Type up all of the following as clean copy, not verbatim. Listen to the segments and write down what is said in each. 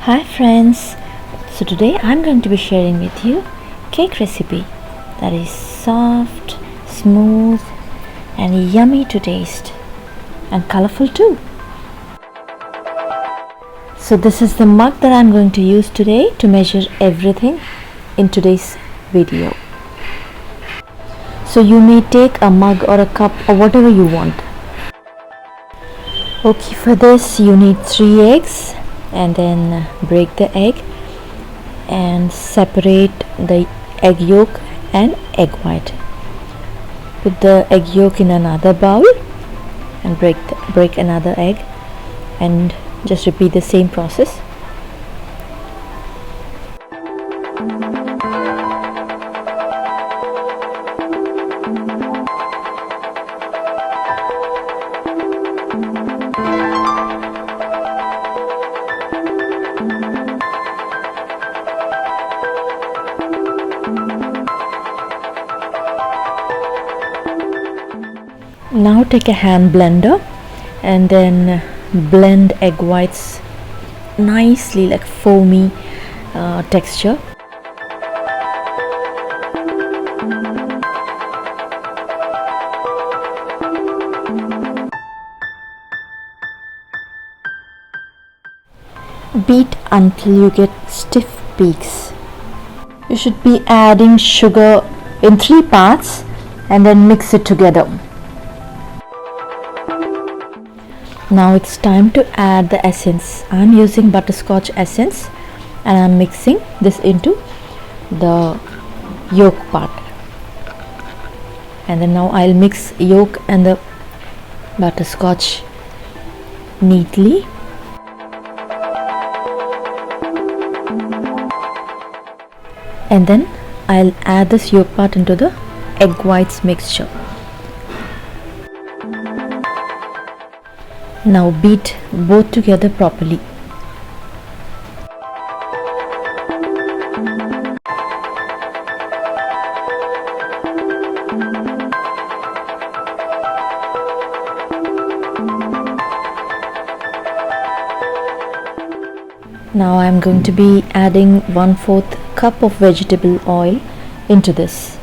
Hi friends, so today I'm going to be sharing with you cake recipe that is soft, smooth and yummy to taste and colorful too. So this is the mug that I'm going to use today to measure everything in today's video. So you may take a mug or a cup or whatever you want. Okay, for this you need 3 eggs and then break the egg and separate the egg yolk and egg white. Put the egg yolk in another bowl and break another egg and just repeat the same process. Now take a hand blender and then blend egg whites nicely, like foamy texture. Beat until you get stiff peaks. You should be adding sugar in 3 parts and then mix it together. Now it's time to add the essence. I'm using butterscotch essence and I'm mixing this into the yolk part. And then now I'll mix yolk and the butterscotch neatly. And then I'll add this yolk part into the egg whites mixture. Now beat both together properly. Now I am going to be adding 1/4 cup of vegetable oil into this.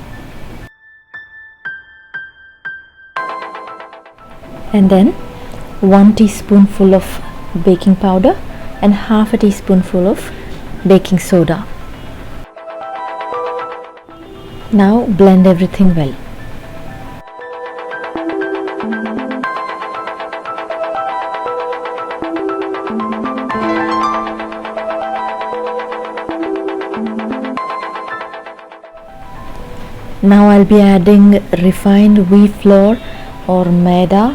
And then 1 teaspoonful of baking powder and half a teaspoonful of baking soda. Now blend everything well. Now I'll be adding refined wheat flour or maida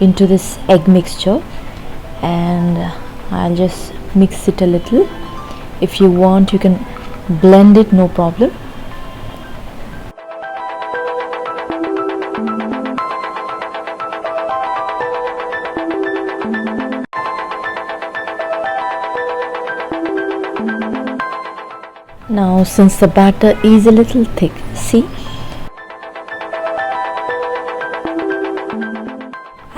into this egg mixture and I'll just mix it a little. If you want you can blend it, no problem. Now since the batter is a little thick, see,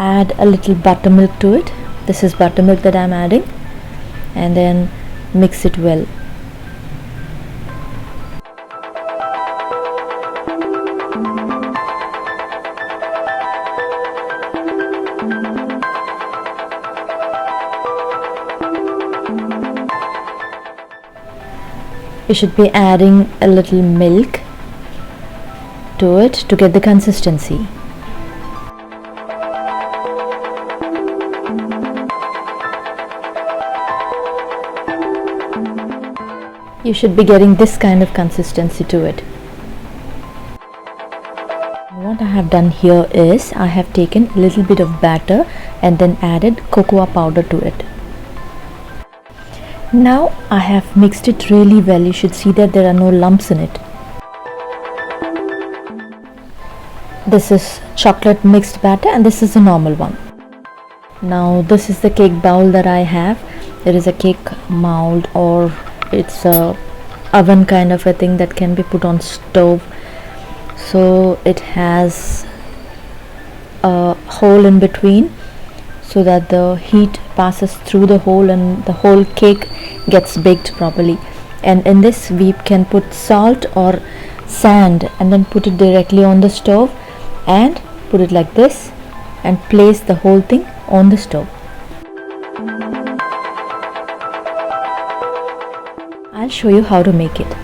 add a little buttermilk to it. This is buttermilk that I'm adding, and then mix it well. You should be adding a little milk to it to get the consistency. You should be getting this kind of consistency to it. What I have done here is I have taken a little bit of batter and then added cocoa powder to it. Now I have mixed it really well. You should see that there are no lumps in it. This is chocolate mixed batter and this is a normal one. Now this is the cake bowl that I have. There is a cake mold, or it's a oven kind of a thing that can be put on stove. So it has a hole in between so that the heat passes through the hole and the whole cake gets baked properly. And in this we can put salt or sand and then put it directly on the stove and put it like this and place the whole thing on the stove. I'll show you how to make it.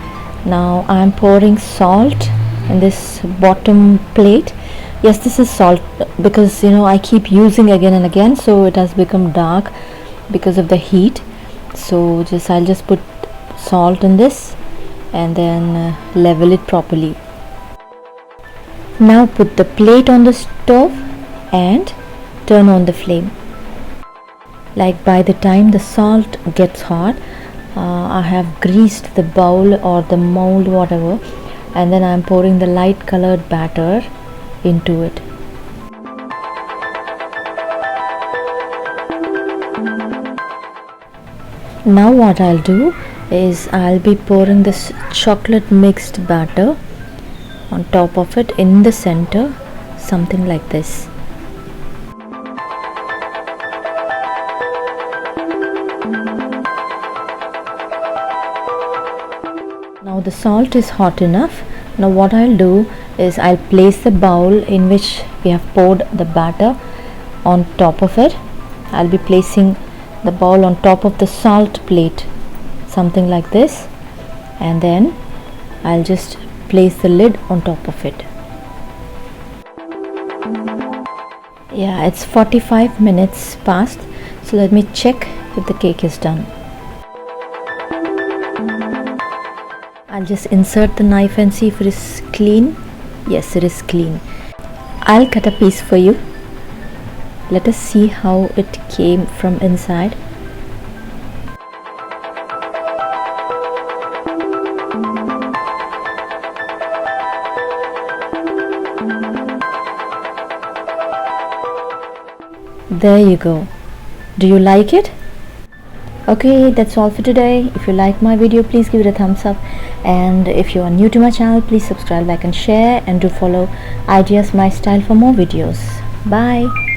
Now I'm pouring salt in this bottom plate. Yes, this is salt because I keep using again and again, so it has become dark because of the heat. So I'll just put salt in this and then level it properly. Now put the plate on the stove and turn on the flame. Like by the time the salt gets hot, I have greased the bowl or the mold, whatever, and then I'm pouring the light colored batter into it. Now what I'll do is I'll be pouring this chocolate mixed batter on top of it in the center, something like this. Now the salt is hot enough. Now what I'll do is I'll place the bowl in which we have poured the batter on top of it. I'll be placing the bowl on top of the salt plate, something like this, and then I'll just place the lid on top of it. Yeah, it's 45 minutes past, so let me check if the cake is done. I'll just insert the knife and see if it is clean. Yes, it is clean. I'll cut a piece for you. Let us see how it came from inside. There you go. Do you like it? Okay, that's all for today. If you like my video, please give it a thumbs up, and if you are new to my channel, please subscribe, like and share, and do follow Ideas My Style for more videos. Bye.